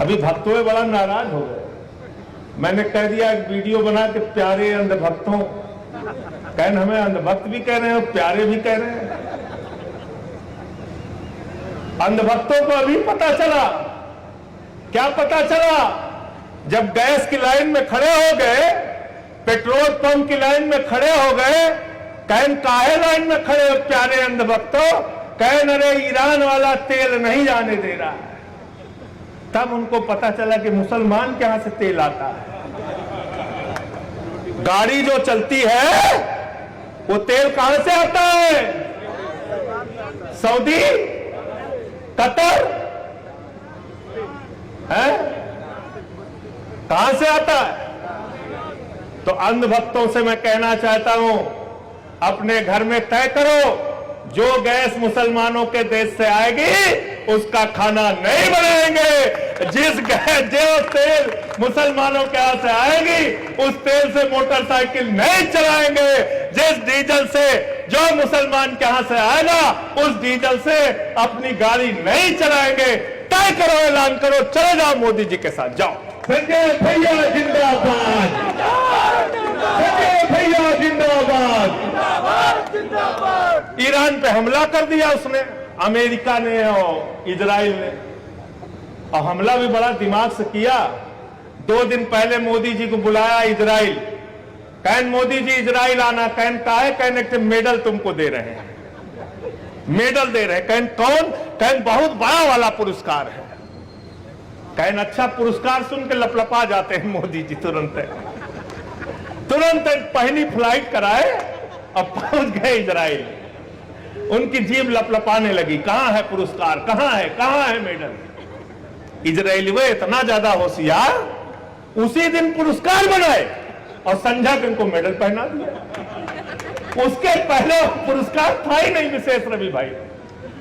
अभी भक्तों में बड़ा नाराज हो गए। मैंने कह दिया एक वीडियो बना के प्यारे अंधभक्तों, कहन हमें अंधभक्त भी कह रहे हैं और प्यारे भी कह रहे हैं। अंधभक्तों को अभी पता चला, क्या पता चला? जब गैस की लाइन में खड़े हो गए, पेट्रोल पंप की लाइन में खड़े हो गए, कहन काहे लाइन में खड़े हो प्यारे अंधभक्तों? कहन अरे ईरान वाला तेल नहीं जाने दे रहा है। तब उनको पता चला कि मुसलमान के यहां से तेल आता है। गाड़ी जो चलती है वो तेल कहां से आता है? सऊदी, कतर है, कहां से आता है? तो अंधभक्तों से मैं कहना चाहता हूं, अपने घर में तय करो, जो गैस मुसलमानों के देश से आएगी उसका खाना नहीं बनाएंगे। जो तेल मुसलमानों के यहां से आएगी उस तेल से मोटरसाइकिल नहीं चलाएंगे। जिस डीजल से जो मुसलमान के यहां से आएगा उस डीजल से अपनी गाड़ी नहीं चलाएंगे। तय करो, ऐलान करो, चले जाओ मोदी जी के साथ, जाओ। संजय भैया जिंदाबाद, संजय भैया जिंदाबाद। ईरान पे हमला कर दिया उसने, अमेरिका ने और इजराइल ने, और हमला भी बड़ा दिमाग से किया। 2 दिन पहले मोदी जी को बुलाया इजराइल, कहन मोदी जी इजराइल आना, कहन का है? कहने के मेडल तुमको दे रहे हैं, मेडल दे रहे हैं। कहन कौन? कहन बहुत बड़ा वाला पुरस्कार है। कहन अच्छा, पुरस्कार सुन के लपलपा जाते हैं मोदी जी। तुरंत पहली फ्लाइट कराए और पहुंच गए इजराइल। उनकी जीभ लपलपाने लगी, कहां है पुरस्कार, कहां है, कहां है मेडल? इजरायली वे इतना ज्यादा होशियार, उसी दिन पुरस्कार बनाए और संझा के उनको मेडल पहना दिया। उसके पहले पुरस्कार था ही नहीं विशेष रवि भाई,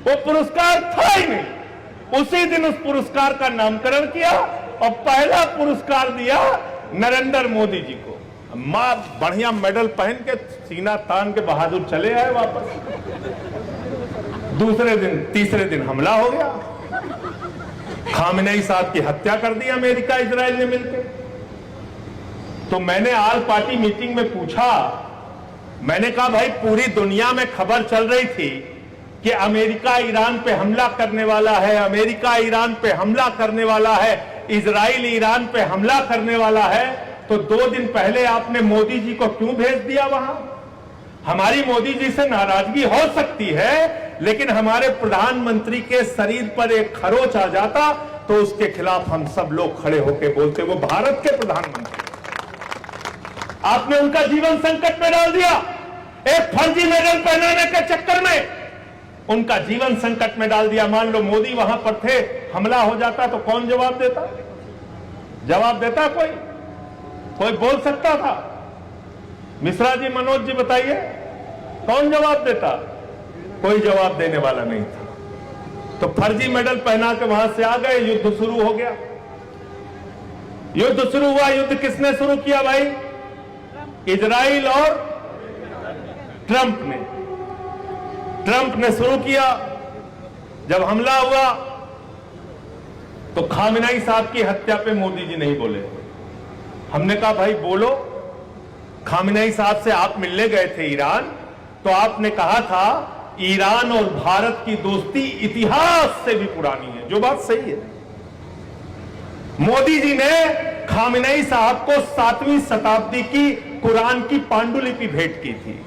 वो पुरस्कार था ही नहीं। उसी दिन उस पुरस्कार का नामकरण किया और पहला पुरस्कार दिया नरेंद्र मोदी जी को। मां बढ़िया मेडल पहन के सीना तान के बहादुर चले आए वापस। दूसरे दिन, तीसरे दिन हमला हो गया, खामेनेई साहब की हत्या कर दी अमेरिका इजराइल ने मिलकर। तो मैंने आल पार्टी मीटिंग में पूछा, मैंने कहा भाई पूरी दुनिया में खबर चल रही थी कि अमेरिका ईरान पे हमला करने वाला है, अमेरिका ईरान पे हमला करने वाला है, इजराइल ईरान पे हमला करने वाला है, तो 2 दिन पहले आपने मोदी जी को क्यों भेज दिया वहां? हमारी मोदी जी से नाराजगी हो सकती है, लेकिन हमारे प्रधानमंत्री के शरीर पर एक खरोच आ जाता तो उसके खिलाफ हम सब लोग खड़े होकर बोलते। वो भारत के प्रधानमंत्री, आपने उनका जीवन संकट में डाल दिया। एक फर्जी मेडल पहनाने के चक्कर में उनका जीवन संकट में डाल दिया। मान लो मोदी वहां पर थे, हमला हो जाता तो कौन जवाब देता? जवाब देता कोई बोल सकता था? मिश्रा जी, मनोज जी बताइए, कौन जवाब देता? कोई जवाब देने वाला नहीं था। तो फर्जी मेडल पहना के वहां से आ गए, युद्ध शुरू हो गया। युद्ध शुरू हुआ। युद्ध किसने शुरू किया भाई? इजराइल और ट्रंप ने। ट्रंप ने शुरू किया। जब हमला हुआ तो खामेनेई साहब की हत्या पे मोदी जी नहीं बोले। हमने कहा भाई बोलो। खामेनेई साहब से आप मिलने गए थे ईरान, तो आपने कहा था ईरान और भारत की दोस्ती इतिहास से भी पुरानी है, जो बात सही है। मोदी जी ने खामेनेई साहब को 7वीं शताब्दी की कुरान की पांडुलिपि भेंट की थी।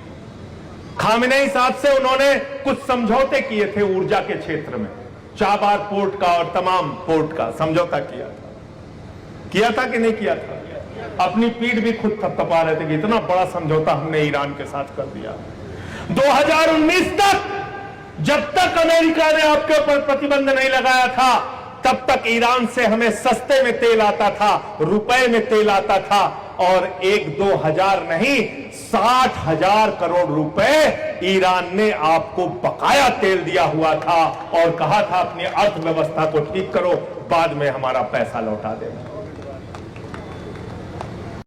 खामेनेई साहब से उन्होंने कुछ समझौते किए थे ऊर्जा के क्षेत्र में, चाबार पोर्ट का और तमाम पोर्ट का समझौता किया था कि नहीं किया था? अपनी पीठ भी खुद थपथपा रहे थे कि इतना बड़ा समझौता हमने ईरान के साथ कर दिया। 2019 तक जब तक अमेरिका ने आपके ऊपर प्रतिबंध नहीं लगाया था, तब तक ईरान से हमें सस्ते में तेल आता था, रुपए में तेल आता था, और 1-2 हजार नहीं 60,000 करोड़ रुपए ईरान ने आपको बकाया तेल दिया हुआ था और कहा था अपनी अर्थव्यवस्था को ठीक करो, बाद में हमारा पैसा लौटा देना।